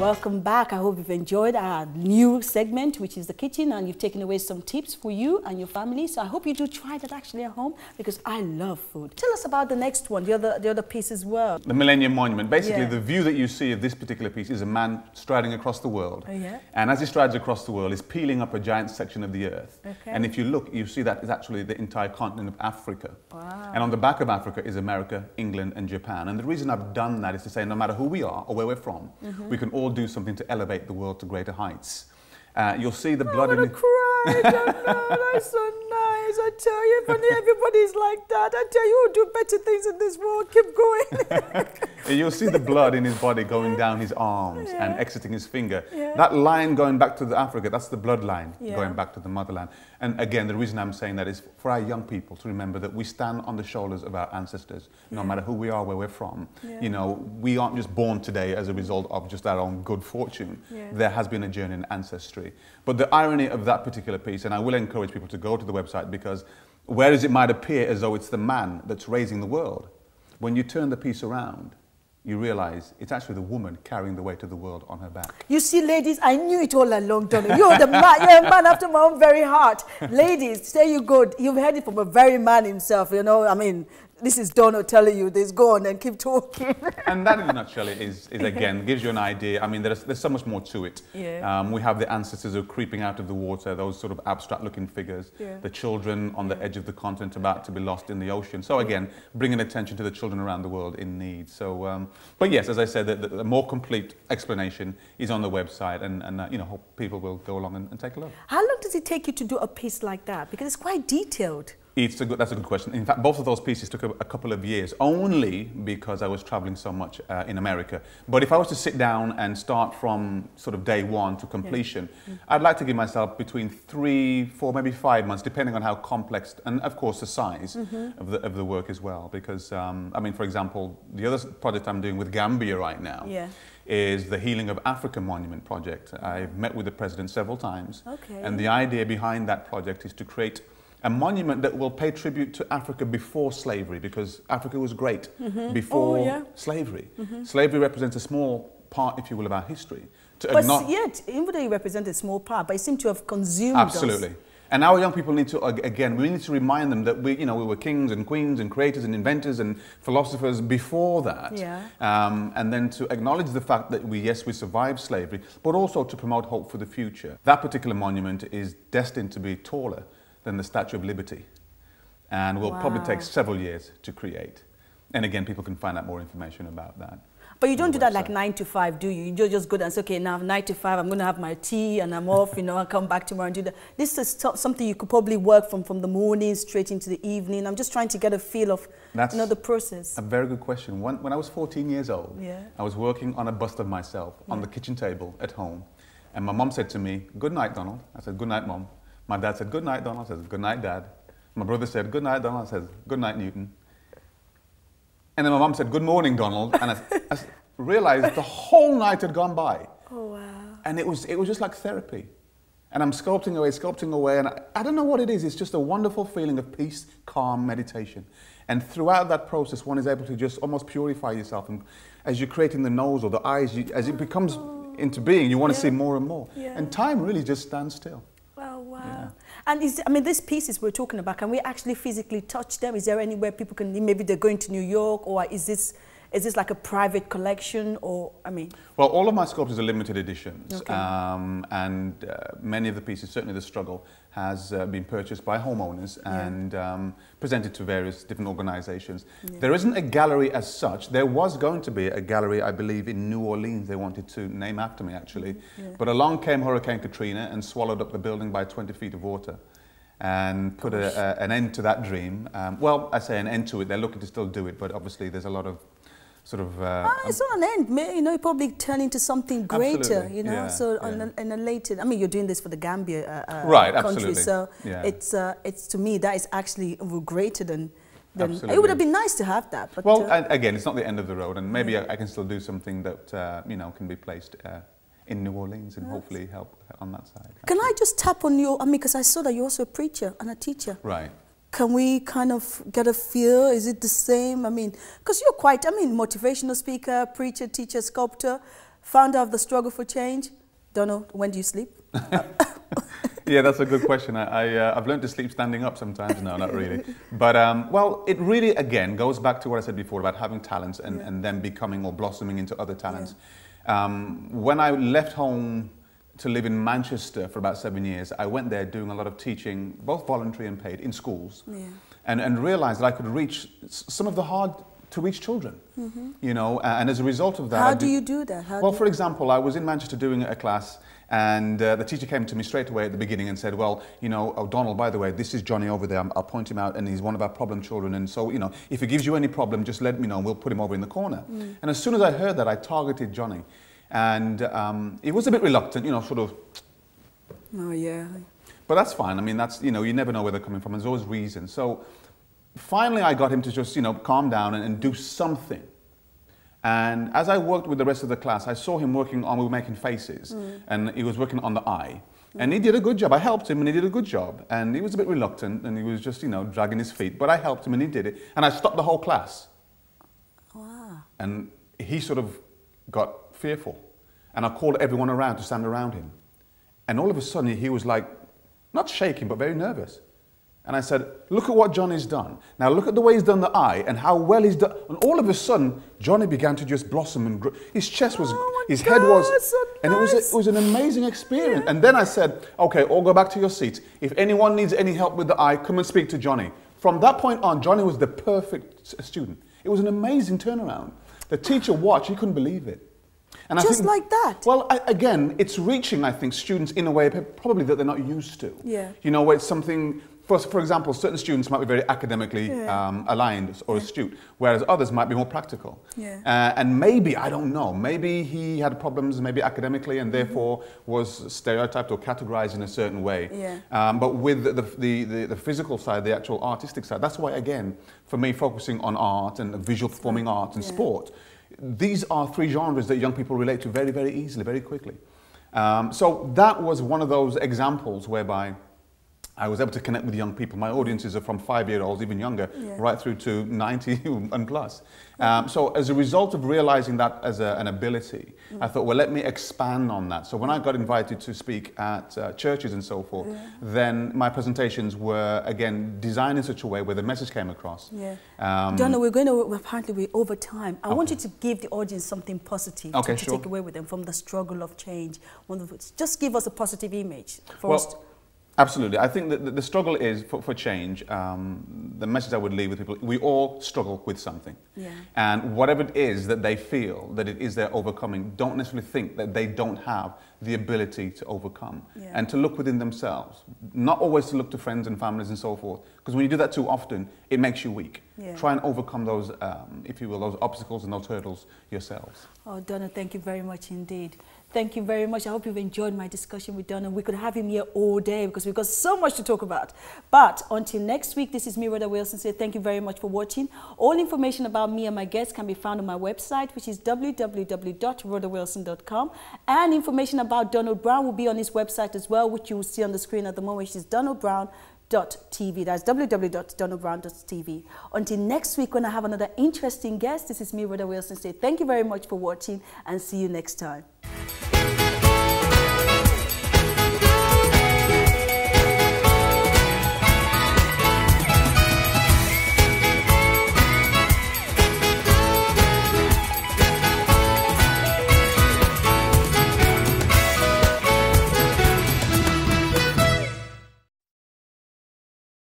Welcome back. I hope you've enjoyed our new segment, which is the kitchen, and you've taken away some tips for you and your family. So I hope you do try that actually at home, because I love food. Tell us about the next one, the other piece as well. The Millennium Monument. Basically, the view that you see of this particular piece is a man striding across the world. Oh, yeah? And as he strides across the world, he's peeling up a giant section of the earth. Okay. And if you look, you see that is actually the entire continent of Africa. Wow. And on the back of Africa is America, England, and Japan. And the reason I've done that is to say no matter who we are or where we're from, we can all do something to elevate the world to greater heights. You'll see the blood in the... I don't know, that's so nice. I tell you, if only everybody's like that, I tell you, we'll do better things in this world. Keep going. You'll see the blood in his body going down his arms and exiting his finger. That line going back to Africa, that's the bloodline going back to the motherland. And again, the reason I'm saying that is for our young people to remember that we stand on the shoulders of our ancestors, no matter who we are, where we're from. You know, we aren't just born today as a result of just our own good fortune. There has been a journey in ancestry. But the irony of that particular piece, and I will encourage people to go to the website, because whereas it might appear as though it's the man that's raising the world, when you turn the piece around, you realize it's actually the woman carrying the weight of the world on her back. You see, ladies, I knew it all along, Donald. You're the man, you're a man after my own very heart. Ladies, there you go. You've heard it from a very man himself, you know. I mean, this is Donald telling you this. Go on and keep talking. And that in a nutshell is again, gives you an idea. I mean, there's so much more to it. We have the ancestors who are creeping out of the water, those sort of abstract looking figures, the children on the edge of the continent about to be lost in the ocean. So again, bringing attention to the children around the world in need. So, but yes, as I said, the more complete explanation is on the website, and you know, hope people will go along and take a look. How long does it take you to do a piece like that? Because it's quite detailed. That's a good question. In fact, both of those pieces took a couple of years, only because I was traveling so much in America. But if I was to sit down and start from sort of day one to completion, I'd like to give myself between 3, 4, maybe 5 months, depending on how complex and, of course, the size of the work as well. Because, I mean, for example, the other project I'm doing with Gambia right now is the Healing of Africa Monument project. I've met with the president several times. And the idea behind that project is to create a monument that will pay tribute to Africa before slavery, because Africa was great before slavery. Slavery represents a small part, if you will, of our history. But yet, even though it represents a small part, but it seems to have consumed Absolutely. Us. And our young people need to, again, we need to remind them that we were kings and queens and creators and inventors and philosophers before that. And then to acknowledge the fact that we survived slavery, but also to promote hope for the future. That particular monument is destined to be taller than the Statue of Liberty, and will probably take several years to create. And again, people can find out more information about that. But you don't do that like 9 to 5, do you? You just go and say, okay, now 9 to 5, I'm going to have my tea and I'm off, you know, I'll come back tomorrow and do that. This is something you could probably work from the morning straight into the evening. I'm just trying to get a feel of, you know, the process. A very good question. When I was 14 years old, I was working on a bust of myself on the kitchen table at home. And my mom said to me, "Good night, Donald." I said, "Good night, Mom." My dad said, "Good night, Donald." I said, "Good night, Dad." My brother said, "Good night, Donald." I said, "Good night, Newton." And then my mom said, "Good morning, Donald." And I realized the whole night had gone by. Oh, wow. And it was just like therapy. And I'm sculpting away, and I don't know what it is. It's just a wonderful feeling of peace, calm, meditation. And throughout that process, one is able to just almost purify yourself. And as you're creating the nose or the eyes, as it becomes into being, you want to see more and more. And time really just stands still. Wow. And I mean, these pieces we're talking about, can we actually physically touch them? Is there anywhere people can, maybe they're going to New York, or is this like a private collection, or, I mean? Well, all of my sculptures are limited editions, and many of the pieces, certainly the Struggle, has been purchased by homeowners and presented to various different organizations. There isn't a gallery as such. There was going to be a gallery, I believe, in New Orleans they wanted to name after me, actually. But along came Hurricane Katrina and swallowed up the building by 20 feet of water and put an end to that dream. Well, I say an end to it. They're looking to still do it, but obviously there's a lot of sort of... it's not an end, you know, it probably turn into something greater, you know, in a later... I mean, you're doing this for the Gambia country, so it's to me, that is actually greater than it would have been nice to have that. But, well, again, it's not the end of the road, and maybe I can still do something that, you know, can be placed in New Orleans and hopefully help on that side. Can I just tap on your... I mean, because I saw that you're also a preacher and a teacher. Right. Can we kind of get a feel? Is it the same? I mean, because you're quite, I mean, motivational speaker, preacher, teacher, sculptor. Founder of the Struggle for Change. Donald, when do you sleep? Yeah, that's a good question. I've learned to sleep standing up sometimes. No, not really. But, well, it really, again, goes back to what I said before about having talents and then becoming or blossoming into other talents. When I left home to live in Manchester for about 7 years, I went there doing a lot of teaching, both voluntary and paid, in schools, and realized that I could reach some of the hard-to-reach children, you know, and as a result of that... How do you do that? Well, for example, I was in Manchester doing a class, and the teacher came to me straight away at the beginning and said, well, you know, oh, Donald, by the way, this is Johnny over there. I'll point him out, and he's one of our problem children. And so, you know, if he gives you any problem, just let me know, and we'll put him over in the corner. And as soon as I heard that, I targeted Johnny. And he was a bit reluctant, you know, sort of... Oh, yeah. But that's fine. I mean, that's, you know, you never know where they're coming from. There's always reasons. So finally, I got him to just, you know, calm down and do something. And as I worked with the rest of the class, I saw him working on, we were making faces, and he was working on the eye. And he did a good job. I helped him, and he did a good job. And he was a bit reluctant, and he was just, you know, dragging his feet. But I helped him, and he did it. And I stopped the whole class. Wow. And he sort of got fearful. And I called everyone around to stand around him. And all of a sudden, he was like, not shaking, but very nervous. And I said, look at what Johnny's done. Now look at the way he's done the eye and how well he's done. And all of a sudden, Johnny began to just blossom and grow. His chest was, his head was, so and nice. it was an amazing experience. And then I said, okay, all go back to your seats. If anyone needs any help with the eye, come and speak to Johnny. From that point on, Johnny was the perfect student. It was an amazing turnaround. The teacher watched, he couldn't believe it. And just I think, like that? Well, again, it's reaching, I think, students in a way probably that they're not used to. Yeah. You know, where it's something... For example, certain students might be very academically aligned or astute, whereas others might be more practical. And maybe, I don't know, maybe he had problems maybe academically and therefore was stereotyped or categorized in a certain way. But with the physical side, the actual artistic side, that's why, again, for me, focusing on art and visual performing arts and sport, these are three genres that young people relate to very, very easily, very quickly. So that was one of those examples whereby I was able to connect with young people. My audiences are from 5-year-olds, even younger, right through to 90 and plus. So as a result of realizing that as an ability, I thought, well, let me expand on that. So when I got invited to speak at churches and so forth, then my presentations were, again, designed in such a way where the message came across. Donna, apparently we're over time. I want you to give the audience something positive to take away with them from the struggle of change. Just give us a positive image for us. Absolutely. I think that the struggle is for change. The message I would leave with people, we all struggle with something. And whatever it is that they feel that it is their overcoming, don't necessarily think that they don't have the ability to overcome and to look within themselves. Not always to look to friends and families and so forth. Because when you do that too often, it makes you weak. Try and overcome those, if you will, those obstacles and those hurdles yourselves. Oh, Donna, thank you very much indeed. Thank you very much. I hope you've enjoyed my discussion with Donna. We could have him here all day because we've got so much to talk about. But until next week, this is me, Rhoda Wilson. So thank you very much for watching. All information about me and my guests can be found on my website, which is www.rhodawilson.com. And information about Donald Brown will be on his website as well, which you will see on the screen at the moment, which is donaldbrown.tv. That's www.donaldbrown.tv. Until next week, when I have another interesting guest, this is me, Rhoda Wilson. Say thank you very much for watching and see you next time.